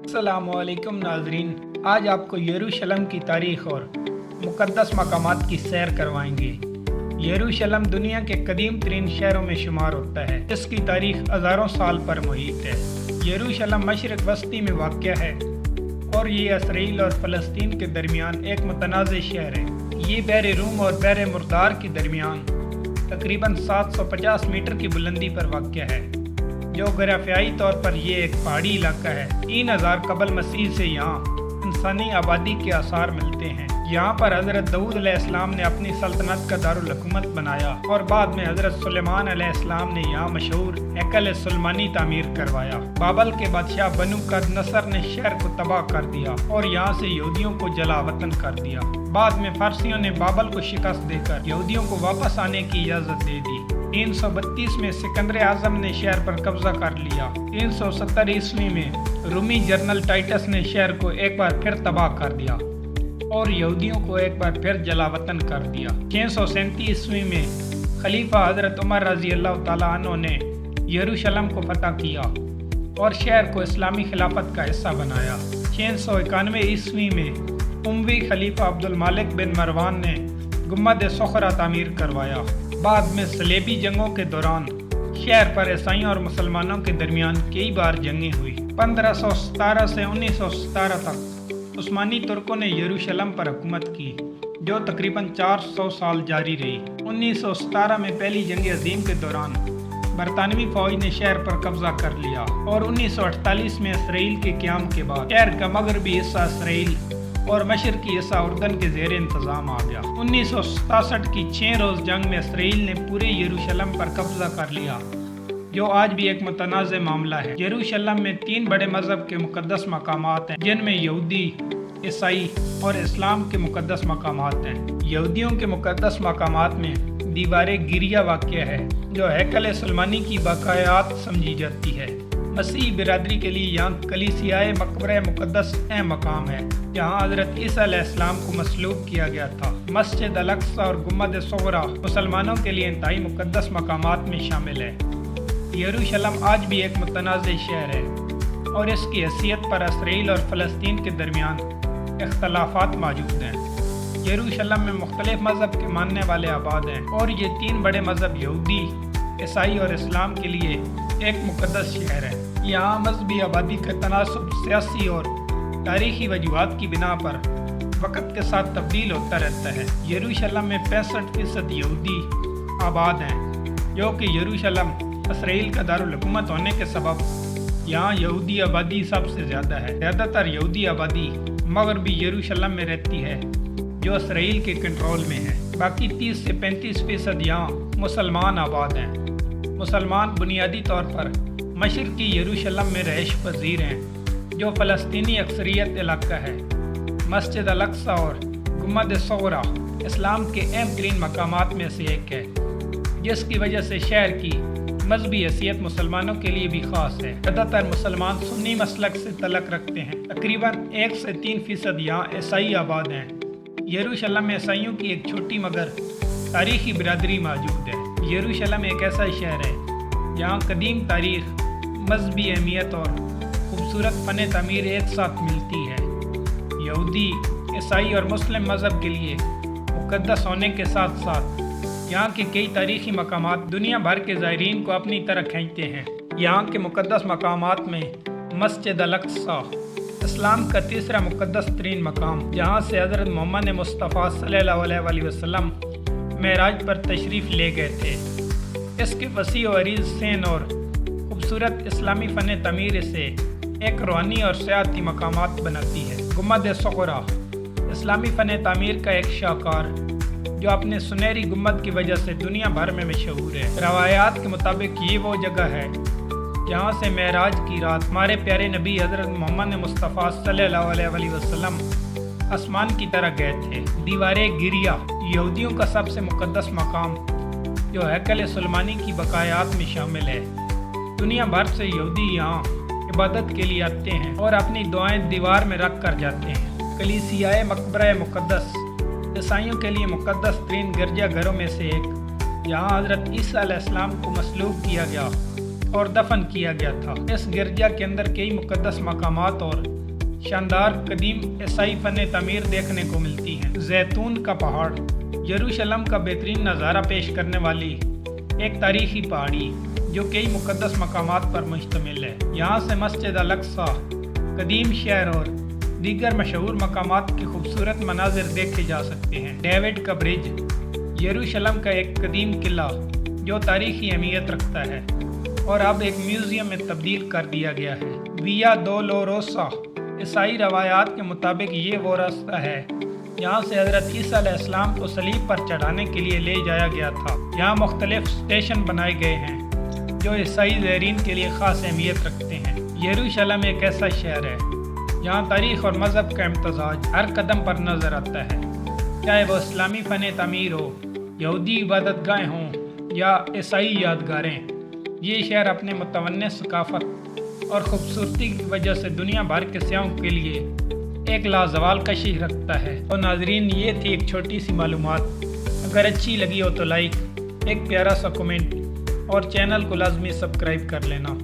अस्सलामुअलैकुम नाज़रीन, आज आपको यरूशलेम की तारीख़ और मुक़द्दस मकामात की सैर करवाएंगे। यरूशलेम दुनिया के कदीम तरीन शहरों में शुमार होता है। इसकी तारीख़ हज़ारों साल पर मुहित है। यरूशलेम मशरिक़ वस्ती में वाक़या है और ये इसराइल और फ़लस्तीन के दरमियान एक मुतनाज़ शहर है। ये बहर रूम और बहर मुर्दार के दरमियान तकरीबन 750 मीटर की बुलंदी पर वाक़या है। जोग्राफियाई तौर पर यह एक पहाड़ी इलाका है। 3000 कबल मसीह से यहाँ इंसानी आबादी के आसार मिलते हैं। यहाँ पर हज़रत दाऊद अलैहिस्सलाम ने अपनी सल्तनत का दारुल हुकूमत बनाया और बाद में हज़रत सुलेमान अलैहिस्सलाम ने यहाँ मशहूर हैकल सुलेमानी तामीर करवाया। बाबल के बादशाह बनु कदनसर ने शहर को तबाह कर दिया और यहाँ से यहूदियों को जला वतन कर दिया। बाद में फारसियों ने बाबल को शिकस्त देकर यहूदियों को वापस आने की इजाज़त दे दी। 332 में सिकंदर आज़म ने शहर पर कब्जा कर लिया। 370 ईस्वी में रूमी जनरल टाइटस ने शहर को एक बार फिर तबाह कर दिया और यहूदियों को एक बार फिर जलावतन कर दिया। 637 ईस्वी में खलीफा हज़रत उमर रज़ी अल्लाह तआला अन्हु ने यरूशलेम को फतह किया और शहर को इस्लामी खिलाफत का हिस्सा बनाया। 691 ईस्वी में उमवी खलीफा अब्दुल मालिक बिन मरवान ने गुम्बद सुखरा तामीर करवाया। बाद में सलेबी जंगों के दौरान शहर पर ईसाइयों और मुसलमानों के दरमियान कई बार जंगें हुई। 1517 से 1917 तक उस्मानी तुर्कों ने यरूशलेम पर हुकूमत की, जो तकरीबन 400 साल जारी रही। 1917 में पहली जंग अजीम के दौरान बरतानवी फौज ने शहर पर कब्जा कर लिया और 1948 में इसराइल के क़याम के बाद शहर का मगरबी हिस्सा इसराइल और मशरकी हिस्सा उर्दन के ज़ेर इंतज़ाम आ गया। 1967 की 6 रोज़ जंग में इसराइल ने पूरे यरूशलेम पर कब्जा कर लिया, जो आज भी एक मुतनाज़ मामला है। यरूशलेम में 3 बड़े मज़हब के मुक़द्दस मकामात हैं, जिनमें यहूदी, ईसाई और इस्लाम के मुक़द्दस मकामात हैं। यहूदियों के मुक़द्दस मकामात में दीवार गिरिया वाक़या है, जो हैकल सुलेमानी की बाक़ायात समझी जाती है। मसीह बिरादरी के लिए यहाँ कलीसियाए मकबरा मुक़द्दस अहम मकाम है, जहाँ हज़रत ईसा अलैहिस्सलाम को मसलूब किया गया था। मस्जिद अल-अक़सा और गुम्बद सुग़रा मुसलमानों के लिए इंतहाई मुक़द्दस मकामात में शामिल है। यरूशलेम आज भी एक मुतनाज़ शहर है और इसकी हैसियत पर इसराइल और फ़लस्तीन के दरमियान इख्तलाफात मौजूद हैं। यरूशलेम में मुख्तलिफ मज़हब के मानने वाले आबाद हैं और ये 3 बड़े मज़हब यहूदी, ईसाई और इस्लाम के लिए एक मुक़द्दस शहर है। यहाँ मजहबी आबादी का तनासुब सियासी और तारीख़ी वजूहात की बिना पर वक़्त के साथ तब्दील होता रहता है। यरूशलेम में 65% यहूदी आबाद हैं, जो कि यरूशलेम इसराइल का दारुल हुकूमत होने के सबब यहाँ यहूदी आबादी सबसे ज़्यादा है। ज़्यादातर यहूदी आबादी मगरबी यरूशलेम में रहती है, जो इसराइल के कंट्रोल में है। बाकी 30 से 35% यहाँ मुसलमान आबाद हैं। मुसलमान बुनियादी तौर पर मशरकी यरूशलेम में रहायश पजीर हैं, जो फ़लस्तीनी अक्सरियत इलाका है। मस्जिद अल-अक़सा और गुम्बद सुग़रा इस्लाम के अहम तरीन मकामात में से एक है, जिसकी वजह से शहर की मजहबी हैसियत मुसलमानों के लिए भी ख़ास है। ज़्यादातर मुसलमान सुन्नी मसलक से तल्लुक़ रखते हैं। तकरीबन 1 से 3% यहाँ ईसाई आबाद हैं। यरूशलेम में ईसाइयों की एक छोटी मगर तारीख़ी बिरादरी मौजूद है। यरूशलेम एक ऐसा शहर है जहाँ कदीम तारीख़, मजहबी अहमियत और खूबसूरत फ़न तामीर एक साथ मिलती है। यहूदी, ईसाई और मुस्लिम मज़हब के लिए मुक़द्दस होने के साथ साथ यहाँ के कई तारीख़ी मकामात दुनिया भर के ज़ायरीन को अपनी तरफ खींचते हैं। यहाँ के मुक़द्दस मकामात में मस्जिद अल-अक़सा इस्लाम का तीसरा मुक़द्दस तरीन मकाम, जहाँ से हज़रत मोहम्मद मुस्तफ़ा सल्लल्लाहु अलैहि वसल्लम मेराज पर तशरीफ़ ले गए थे। इसके वसी और अरीज़ सैन और खूबसूरत इस्लामी फ़न तमीर से एक रूहानी और सियाती मकामात बनाती है। गुम्बद सुग़रा इस्लामी फ़न तामीर का एक शाहकार, जो अपने सुनहरी गुम्बद की वजह से दुनिया भर में मशहूर है। रवायात के मुताबिक ये वो जगह है जहाँ से मेराज की रात हमारे प्यारे नबी हज़रत मोहम्मद मुस्तफ़ा सल्लल्लाहु अलैहि वसल्लम आसमान की तरह गए थे। दीवार गिरिया यहूदियों का सबसे मुक़द्दस मकाम, जो हैकल सुलेमानी की बकायात में शामिल है। दुनिया भर से यहूदी यहाँ इबादत के लिए आते हैं और अपनी दुआएं दीवार में रख कर जाते हैं। कलीसियाए मकबरा मुक़द्दस ईसाइयों के लिए मुक़द्दस तरीन गिरजा घरों में से एक, जहाँ हज़रत ईसा अलैहिस्सलाम को मसलूब किया गया और दफन किया गया था। इस गिरजा के अंदर कई मुकद्दस मकामात और शानदार कदीम ईसाई फन तामीर देखने को मिलती हैं। जैतून का पहाड़ यरूशलेम का बेहतरीन नज़ारा पेश करने वाली एक तारीखी पहाड़ी जो कई मुकद्दस मकामात पर मुश्तमिल है। यहाँ से मस्जिद अल-अक्सा, कदीम शहर और दीगर मशहूर मकामात के खूबसूरत मनाजिर देखे जा सकते हैं। डेविड का ब्रिज यरूशलेम का एक कदीम किला जो तारीखी अहमियत रखता है और अब एक म्यूज़ियम में तब्दील कर दिया गया है। विया डोलोरोसा ईसाई रवायात के मुताबिक ये वो रास्ता है यहाँ से हज़रत ईसा अलैहिस्सलाम को सलीब पर चढ़ाने के लिए ले जाया गया था। यहाँ मुख्तलिफ स्टेशन बनाए गए हैं जो ईसाई ज़ायरीन के लिए ख़ास अहमियत रखते हैं। यरूशलेम एक ऐसा शहर है जहाँ तारीख़ और मज़हब का इम्तज़ाज हर कदम पर नज़र आता है, चाहे वो इस्लामी फ़न तामीर हो, यहूदी इबादतगाहें हों या ईसाई यादगारें। ये शहर अपने मुतवन्ने सकाफ़त और ख़ूबसूरती की वजह से दुनिया भर के सयाहों के लिए एक लाजवाल कशिश रखता है। तो नाजरीन, ये थी एक छोटी सी मालूमात। अगर अच्छी लगी हो तो लाइक, एक प्यारा सा कमेंट और चैनल को लाजमी सब्सक्राइब कर लेना।